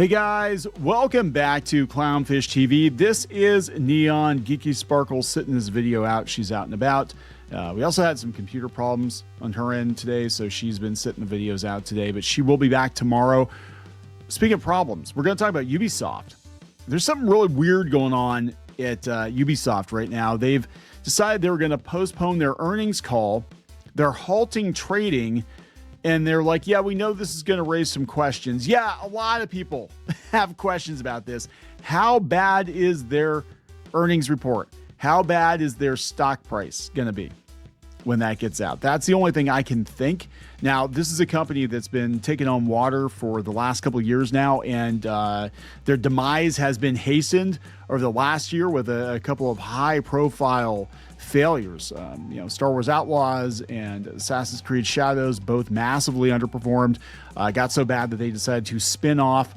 Hey guys, welcome back to Clownfish TV. This is Kneon Geeky Sparkles sitting this video out. She's out and about. We also had some computer problems on her end today, so she's been sitting the videos out today, but she will be back tomorrow. Speaking of problems, we're going to talk about Ubisoft. There's something really weird going on at Ubisoft right now. They've decided they were going to postpone their earnings call. They're halting trading. And they're like, yeah, we know this is going to raise some questions. Yeah, a lot of people have questions about this. How bad is their earnings report? How bad is their stock price going to be when that gets out? That's the only thing I can think. Now, this is a company that's been taking on water for the last couple of years now, and their demise has been hastened over the last year with a couple of high-profile failures. Star Wars Outlaws and Assassin's Creed Shadows both massively underperformed. Got so bad that they decided to spin off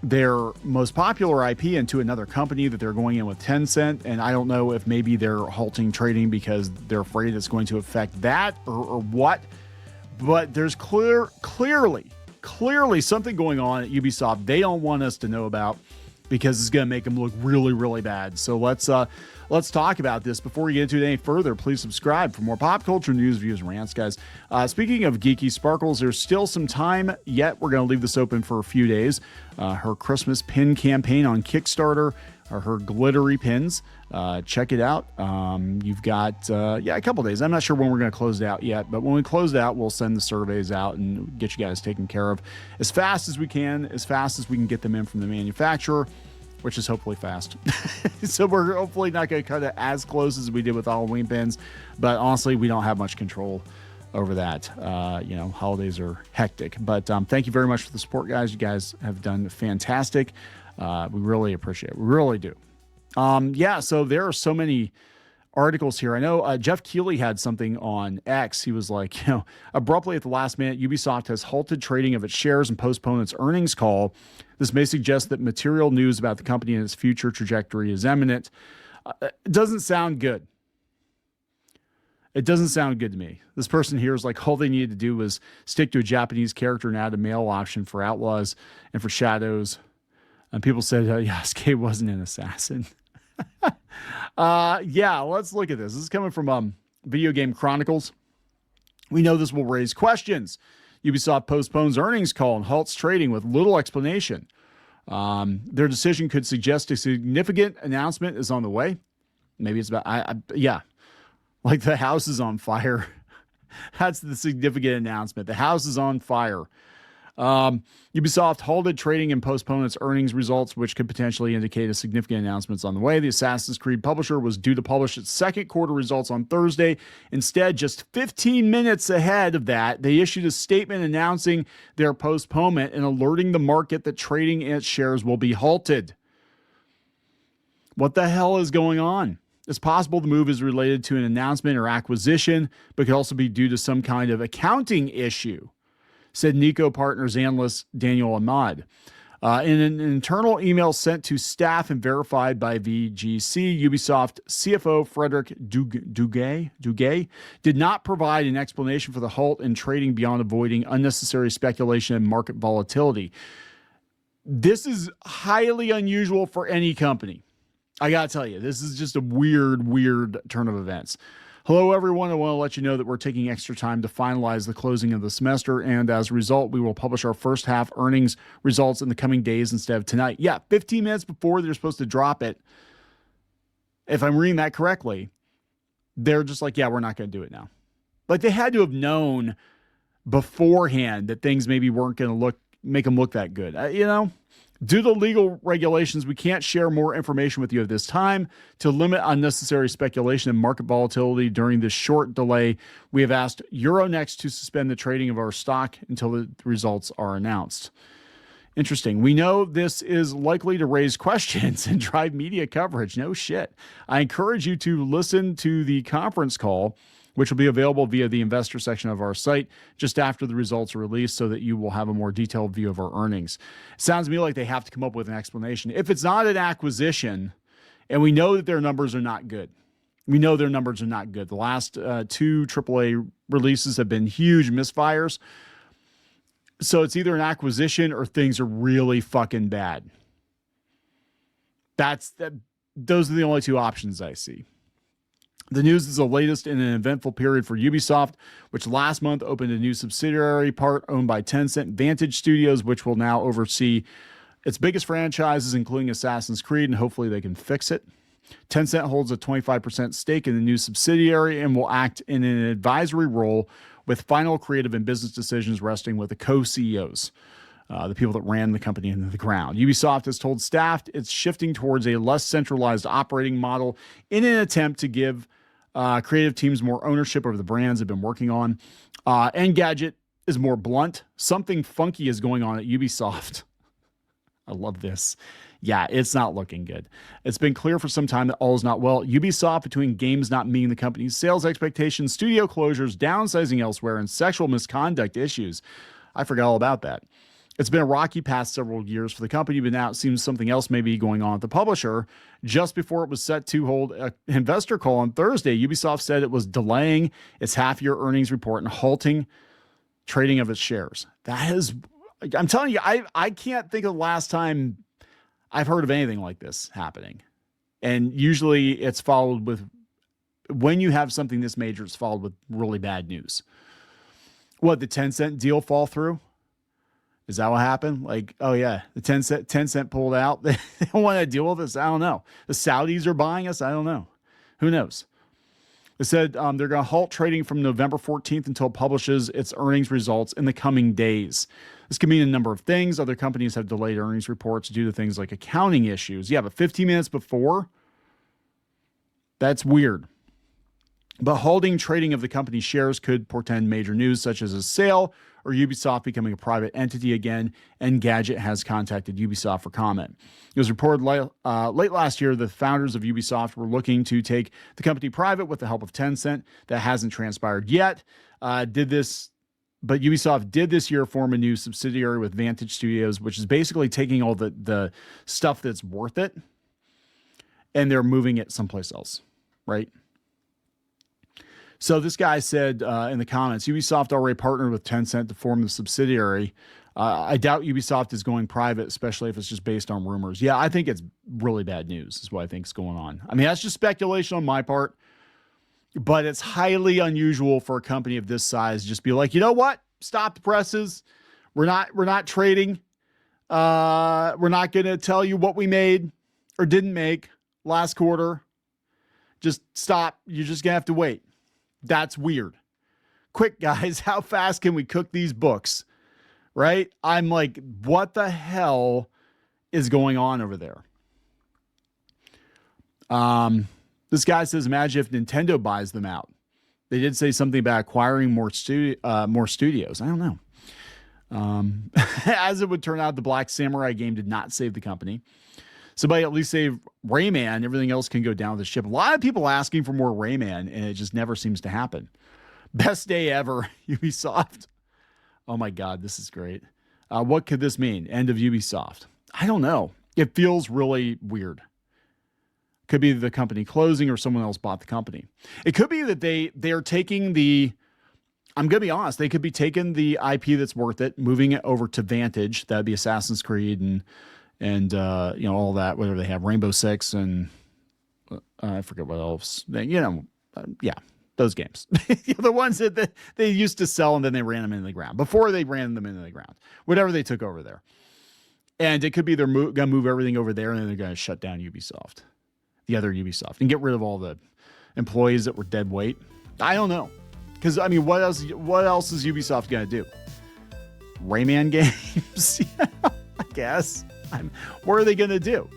their most popular IP into another company that they're going in with Tencent. And I don't know if maybe they're halting trading because they're afraid it's going to affect that or what. But there's clearly something going on at Ubisoft they don't want us to know about, because it's going to make them look really, really bad. So let's talk about this. Before we get into it any further, please subscribe for more pop culture news, views, and rants, guys. Speaking of Geeky Sparkles, there's still some time yet. We're going to leave this open for a few days. Her Christmas pin campaign on Kickstarter are her glittery pins. Check it out. You've got, a couple days. I'm not sure when we're going to close it out yet, but when we close it out, we'll send the surveys out and get you guys taken care of as fast as we can get them in from the manufacturer, which is hopefully fast. So we're hopefully not going to cut it as close as we did with Halloween pins, but honestly, we don't have much control over that. Holidays are hectic, but thank you very much for the support, guys. You guys have done fantastic. We really appreciate it. We really do. So there are so many articles here. I know Jeff Keighley had something on X. He was like, abruptly at the last minute, Ubisoft has halted trading of its shares and postponed its earnings call. This may suggest that material news about the company and its future trajectory is imminent. It doesn't sound good. It doesn't sound good to me. This person here is like, all they needed to do was stick to a Japanese character and add a male option for Outlaws and for Shadows. And people said, Yasuke wasn't an assassin. Let's look at this. This is coming from Video Game Chronicles. We know this will raise questions. Ubisoft postpones earnings call and halts trading with little explanation. Their decision could suggest a significant announcement is on the way. Maybe it's about, like the house is on fire. That's the significant announcement. The house is on fire. Ubisoft halted trading and postponed its earnings results, which could potentially indicate a significant announcement on the way. The Assassin's Creed publisher was due to publish its second quarter results on Thursday. Instead, just 15 minutes ahead of that, they issued a statement announcing their postponement and alerting the market that trading in its shares will be halted. What the hell is going on? It's possible the move is related to an announcement or acquisition, but could also be due to some kind of accounting issue, said Nico Partners analyst Daniel Ahmad. In an internal email sent to staff and verified by VGC, Ubisoft CFO Frederick Duguay did not provide an explanation for the halt in trading beyond avoiding unnecessary speculation and market volatility. This is highly unusual for any company. I got to tell you, this is just a weird turn of events. Hello, everyone. I want to let you know that we're taking extra time to finalize the closing of the semester, and as a result, we will publish our first half earnings results in the coming days instead of tonight. 15 minutes before they're supposed to drop it. If I'm reading that correctly, they're just like, we're not going to do it now. Like, they had to have known beforehand that things maybe weren't going to make them look that good. Due to legal regulations, we can't share more information with you at this time. To limit unnecessary speculation and market volatility during this short delay, we have asked Euronext to suspend the trading of our stock until the results are announced. Interesting. We know this is likely to raise questions and drive media coverage. No shit. I encourage you to listen to the conference call, which will be available via the investor section of our site just after the results are released, so that you will have a more detailed view of our earnings. It sounds to me like they have to come up with an explanation. If it's not an acquisition, and we know that their numbers are not good. The last two AAA releases have been huge misfires. So it's either an acquisition or things are really fucking bad. Those are the only two options I see. The news is the latest in an eventful period for Ubisoft, which last month opened a new subsidiary part owned by Tencent, Vantage Studios, which will now oversee its biggest franchises, including Assassin's Creed, and hopefully they can fix it. Tencent holds a 25% stake in the new subsidiary and will act in an advisory role with final creative and business decisions resting with the co-CEOs. The people that ran the company into the ground. Ubisoft has told staff it's shifting towards a less centralized operating model in an attempt to give creative teams more ownership over the brands they've been working on. Engadget is more blunt. Something funky is going on at Ubisoft. I love this. Yeah, it's not looking good. It's been clear for some time that all is not well. Ubisoft, between games not meeting the company's sales expectations, studio closures, downsizing elsewhere, and sexual misconduct issues. I forgot all about that. It's been a rocky past several years for the company, but now it seems something else may be going on at the publisher. Just before it was set to hold an investor call on Thursday, Ubisoft said it was delaying its half-year earnings report and halting trading of its shares. That is, I'm telling you, I can't think of the last time I've heard of anything like this happening. And usually it's followed with, when you have something this major, it's followed with really bad news. What, the Tencent deal fall through? Is that what happened? Like, oh yeah, the Tencent pulled out. They don't want to deal with this. I don't know. The Saudis are buying us. I don't know. Who knows? They said they're going to halt trading from November 14th until it publishes its earnings results in the coming days. This can mean a number of things. Other companies have delayed earnings reports due to things like accounting issues. Yeah, but 15 minutes before? That's weird. But halting trading of the company's shares could portend major news, such as a sale or Ubisoft becoming a private entity again, and Engadget has contacted Ubisoft for comment. It was reported late last year the founders of Ubisoft were looking to take the company private with the help of Tencent. That hasn't transpired yet. But Ubisoft did this year form a new subsidiary with Vantage Studios, which is basically taking all the stuff that's worth it, and they're moving it someplace else, right? So this guy said in the comments, Ubisoft already partnered with Tencent to form the subsidiary. I doubt Ubisoft is going private, especially if it's just based on rumors. Yeah, I think it's really bad news is what I think is going on. I mean, that's just speculation on my part, but it's highly unusual for a company of this size to just be like, you know what? Stop the presses. We're not trading. We're not going to tell you what we made or didn't make last quarter. Just stop. You're just going to have to wait. That's weird. Quick, guys, how fast can we cook these books? Right? I'm like, what the hell is going on over there? This guy says, imagine if Nintendo buys them out. They did say something about acquiring more studios. I don't know. As it would turn out, the Black Samurai game did not save the company. Somebody at least save Rayman. Everything else can go down the ship. A lot of people asking for more Rayman, and it just never seems to happen. Best day ever, Ubisoft. Oh my God, this is great. What could this mean? End of Ubisoft. I don't know. It feels really weird. Could be the company closing or someone else bought the company. It could be that they are taking the, I'm going to be honest, they could be taking the IP that's worth it, moving it over to Vantage. That'd be Assassin's Creed and all that, whatever they have, Rainbow Six and I forget what else. Those games. The ones that they used to sell and then they ran them into the ground. Before they ran them into the ground. Whatever they took over there. And it could be they're going to move everything over there and then they're going to shut down Ubisoft. The other Ubisoft. And get rid of all the employees that were dead weight. I don't know. Because, I mean, what else is Ubisoft going to do? Rayman games? I guess. What are they going to do?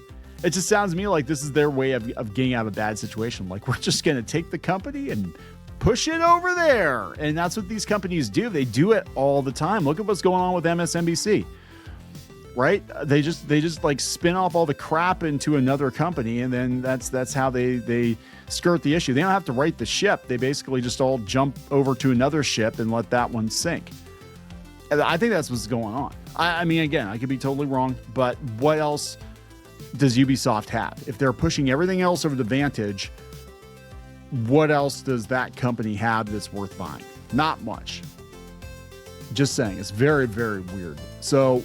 It just sounds to me like this is their way of getting out of a bad situation. Like, we're just going to take the company and push it over there. And that's what these companies do. They do it all the time. Look at what's going on with MSNBC, right? They just like spin off all the crap into another company. And then that's how they skirt the issue. They don't have to right the ship. They basically just all jump over to another ship and let that one sink. I think that's what's going on. I mean, again, I could be totally wrong, but what else does Ubisoft have? If they're pushing everything else over to Vantage, what else does that company have that's worth buying? Not much. Just saying, it's very, very weird. So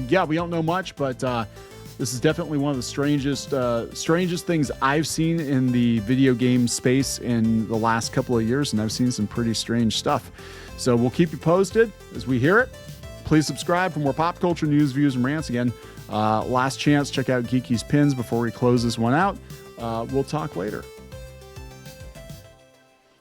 yeah, we don't know much, but this is definitely one of the strangest things I've seen in the video game space in the last couple of years, and I've seen some pretty strange stuff. So we'll keep you posted as we hear it. Please subscribe for more pop culture news, views, and rants. Again, last chance, check out Geeky's pins before we close this one out. We'll talk later.